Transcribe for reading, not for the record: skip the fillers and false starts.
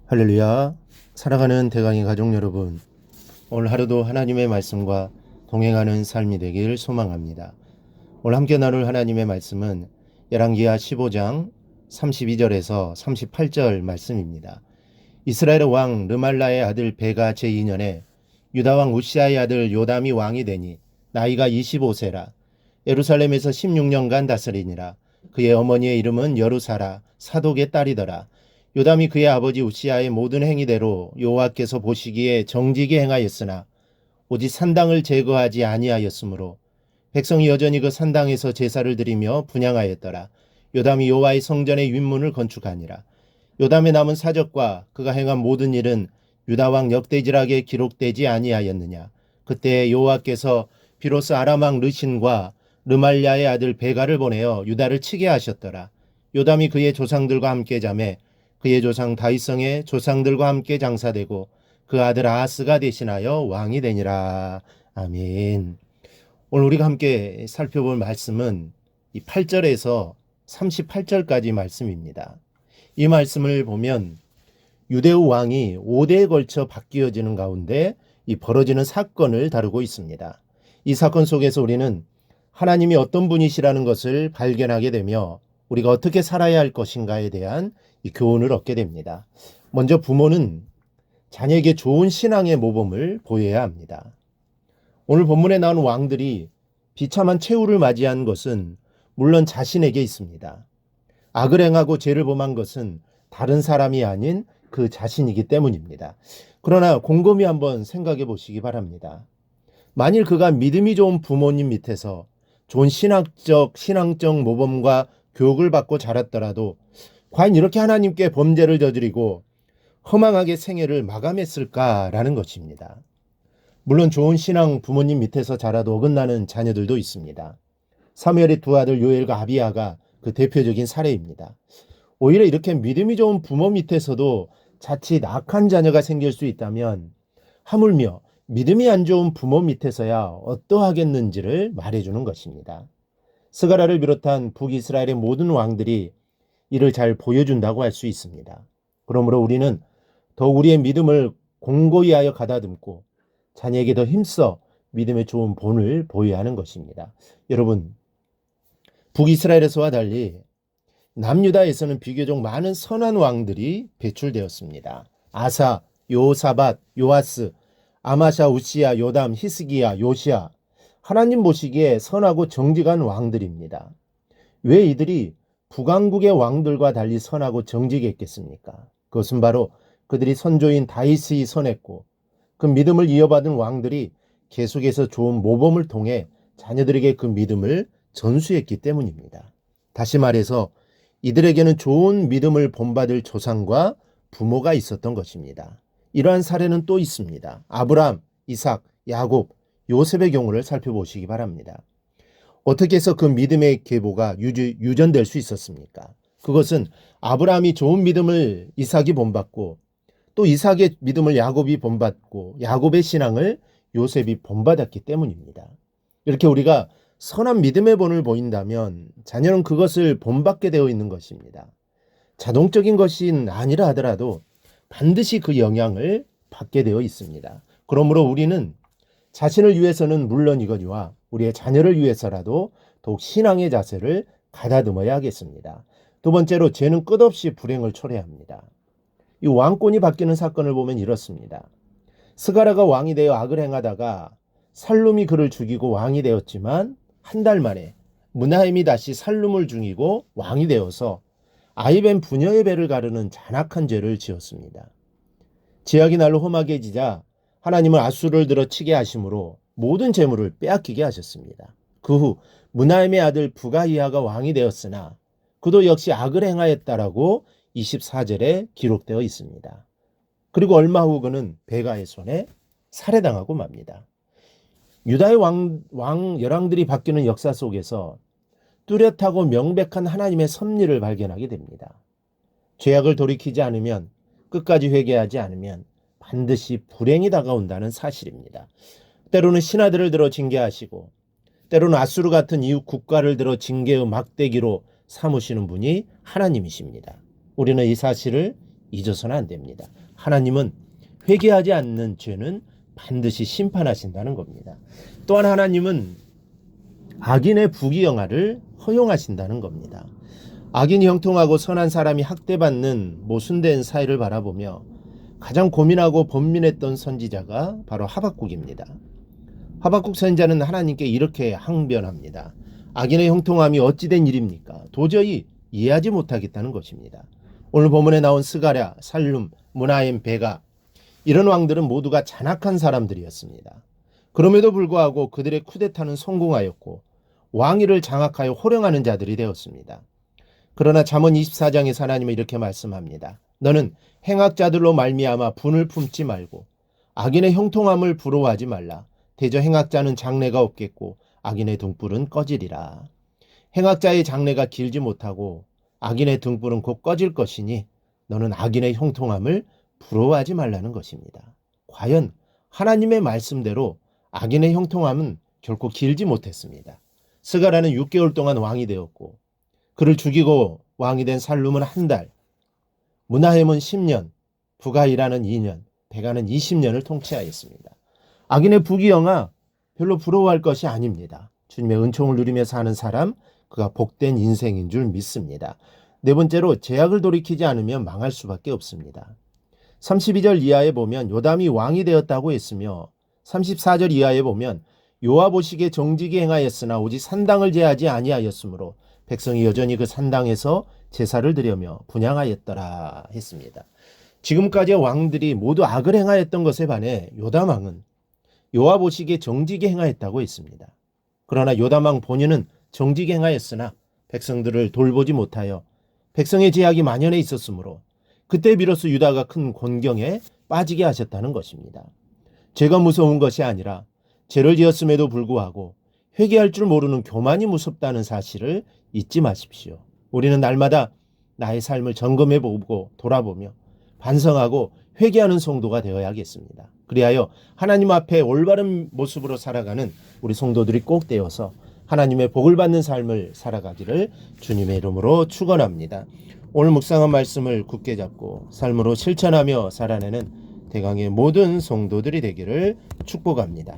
할렐루야. 살아가는 대강의 가족 여러분, 오늘 하루도 하나님의 말씀과 동행하는 삶이 되길 소망합니다. 오늘 함께 나눌 하나님의 말씀은 열왕기하 15장 32절에서 38절 말씀입니다. 이스라엘의 왕 르말라의 아들 베가 제2년에 유다 왕 우시아의 아들 요담이 왕이 되니 나이가 25세라. 예루살렘에서 16년간 다스리니라. 그의 어머니의 이름은 여루사라 사독의 딸이더라. 요담이 그의 아버지 우시아의 모든 행위대로 여호와께서 보시기에 정직히 행하였으나 오직 산당을 제거하지 아니하였으므로 백성이 여전히 그 산당에서 제사를 드리며 분향하였더라. 요담이 여호와의 성전의 윗문을 건축하니라. 요담의 남은 사적과 그가 행한 모든 일은 유다 왕 역대지락에 기록되지 아니하였느냐. 그때 여호와께서 비로소 아람 왕 르신과 르말랴의 아들 베가를 보내어 유다를 치게 하셨더라. 요담이 그의 조상들과 함께 자매 그의 조상 다윗성의 조상들과 함께 장사되고 그 아들 아하스가 대신하여 왕이 되니라. 아멘. 오늘 우리가 함께 살펴볼 말씀은 이 8절에서 38절까지 말씀입니다. 이 말씀을 보면 유대우 왕이 5대에 걸쳐 바뀌어지는 가운데 이 벌어지는 사건을 다루고 있습니다. 이 사건 속에서 우리는 하나님이 어떤 분이시라는 것을 발견하게 되며 우리가 어떻게 살아야 할 것인가에 대한 이 교훈을 얻게 됩니다. 먼저 부모는 자녀에게 좋은 신앙의 모범을 보여야 합니다. 오늘 본문에 나온 왕들이 비참한 최후를 맞이한 것은 물론 자신에게 있습니다. 악을 행하고 죄를 범한 것은 다른 사람이 아닌 그 자신이기 때문입니다. 그러나 곰곰이 한번 생각해 보시기 바랍니다. 만일 그가 믿음이 좋은 부모님 밑에서 좋은 신앙적 모범과 교육을 받고 자랐더라도 과연 이렇게 하나님께 범죄를 저지르고 허망하게 생애를 마감했을까라는 것입니다. 물론 좋은 신앙 부모님 밑에서 자라도 어긋나는 자녀들도 있습니다. 사무엘의 두 아들 요엘과 아비야가 그 대표적인 사례입니다. 오히려 이렇게 믿음이 좋은 부모 밑에서도 자칫 악한 자녀가 생길 수 있다면 하물며 믿음이 안 좋은 부모 밑에서야 어떠하겠는지를 말해주는 것입니다. 스가랴를 비롯한 북이스라엘의 모든 왕들이 이를 잘 보여준다고 할 수 있습니다. 그러므로 우리는 더 우리의 믿음을 공고히 하여 가다듬고 자녀에게 더 힘써 믿음의 좋은 본을 보여야 하는 것입니다. 여러분, 북이스라엘에서와 달리 남유다에서는 비교적 많은 선한 왕들이 배출되었습니다. 아사, 요사밧, 요아스, 아마샤, 우시야, 요담, 히스기야, 요시야, 하나님 보시기에 선하고 정직한 왕들입니다. 왜 이들이 북왕국의 왕들과 달리 선하고 정직했겠습니까? 그것은 바로 그들이 선조인 다윗이 선했고 그 믿음을 이어받은 왕들이 계속해서 좋은 모범을 통해 자녀들에게 그 믿음을 전수했기 때문입니다. 다시 말해서 이들에게는 좋은 믿음을 본받을 조상과 부모가 있었던 것입니다. 이러한 사례는 또 있습니다. 아브라함, 이삭, 야곱, 요셉의 경우를 살펴보시기 바랍니다. 어떻게 해서 그 믿음의 계보가 유전될 수 있었습니까? 그것은 아브라함이 좋은 믿음을 이삭이 본받고 또 이삭의 믿음을 야곱이 본받고 야곱의 신앙을 요셉이 본받았기 때문입니다. 이렇게 우리가 선한 믿음의 본을 보인다면 자녀는 그것을 본받게 되어 있는 것입니다. 자동적인 것이 아니라 하더라도 반드시 그 영향을 받게 되어 있습니다. 그러므로 우리는 자신을 위해서는 물론이거니와 우리의 자녀를 위해서라도 더욱 신앙의 자세를 가다듬어야 하겠습니다. 두 번째로 죄는 끝없이 불행을 초래합니다. 이 왕권이 바뀌는 사건을 보면 이렇습니다. 스가랴가 왕이 되어 악을 행하다가 살룸이 그를 죽이고 왕이 되었지만 한 달 만에 므나헴이 다시 살룸을 죽이고 왕이 되어서 아이벤 부녀의 배를 가르는 잔악한 죄를 지었습니다. 제약이 날로 험하게 지자 하나님은 아수를 들어 치게 하심으로 모든 재물을 빼앗기게 하셨습니다. 그 후 므나헴의 아들 부가이아가 왕이 되었으나 그도 역시 악을 행하였다라고 24절에 기록되어 있습니다. 그리고 얼마 후 그는 베가의 손에 살해당하고 맙니다. 유다의 열왕들이 바뀌는 역사 속에서 뚜렷하고 명백한 하나님의 섭리를 발견하게 됩니다. 죄악을 돌이키지 않으면, 끝까지 회개하지 않으면 반드시 불행이 다가온다는 사실입니다. 때로는 신하들을 들어 징계하시고 때로는 아수르 같은 이웃 국가를 들어 징계의 막대기로 삼으시는 분이 하나님이십니다. 우리는 이 사실을 잊어서는 안 됩니다. 하나님은 회개하지 않는 죄는 반드시 심판하신다는 겁니다. 또한 하나님은 악인의 부귀영화를 허용하신다는 겁니다. 악인이 형통하고 선한 사람이 학대받는 모순된 사회를 바라보며 가장 고민하고 번민했던 선지자가 바로 하박국입니다. 하박국 선지자는 하나님께 이렇게 항변합니다. 악인의 형통함이 어찌된 일입니까? 도저히 이해하지 못하겠다는 것입니다. 오늘 본문에 나온 스가랴, 살룸, 무나임, 베가 이런 왕들은 모두가 잔악한 사람들이었습니다. 그럼에도 불구하고 그들의 쿠데타는 성공하였고 왕위를 장악하여 호령하는 자들이 되었습니다. 그러나 잠언 24장에서 하나님은 이렇게 말씀합니다. 너는 행악자들로 말미암아 분을 품지 말고 악인의 형통함을 부러워하지 말라. 대저 행악자는 장래가 없겠고 악인의 등불은 꺼지리라. 행악자의 장래가 길지 못하고 악인의 등불은 곧 꺼질 것이니 너는 악인의 형통함을 부러워하지 말라는 것입니다. 과연 하나님의 말씀대로 악인의 형통함은 결코 길지 못했습니다. 스가랴는 6개월 동안 왕이 되었고 그를 죽이고 왕이 된 살룸은 한 달, 무나헴은 10년, 부가이라는 2년, 베가는 20년을 통치하였습니다. 악인의 부귀영화 별로 부러워할 것이 아닙니다. 주님의 은총을 누리며 사는 사람, 그가 복된 인생인 줄 믿습니다. 네 번째로 제약을 돌이키지 않으면 망할 수밖에 없습니다. 32절 이하에 보면 요담이 왕이 되었다고 했으며 34절 이하에 보면 요아보식에 정직이 행하였으나 오직 산당을 제하지 아니하였으므로 백성이 여전히 그 산당에서 제사를 드리며 분향하였더라 했습니다. 지금까지의 왕들이 모두 악을 행하였던 것에 반해 요담 왕은 요아보식에 정직이 행하였다고 했습니다. 그러나 요담 왕 본인은 정직이 행하였으나 백성들을 돌보지 못하여 백성의 제약이 만연해 있었으므로 그때 비로소 유다가 큰 곤경에 빠지게 하셨다는 것입니다. 죄가 무서운 것이 아니라 죄를 지었음에도 불구하고 회개할 줄 모르는 교만이 무섭다는 사실을 잊지 마십시오. 우리는 날마다 나의 삶을 점검해보고 돌아보며 반성하고 회개하는 성도가 되어야겠습니다. 그리하여 하나님 앞에 올바른 모습으로 살아가는 우리 성도들이 꼭 되어서 하나님의 복을 받는 삶을 살아가기를 주님의 이름으로 축원합니다. 오늘 묵상한 말씀을 굳게 잡고 삶으로 실천하며 살아내는 대강의 모든 성도들이 되기를 축복합니다.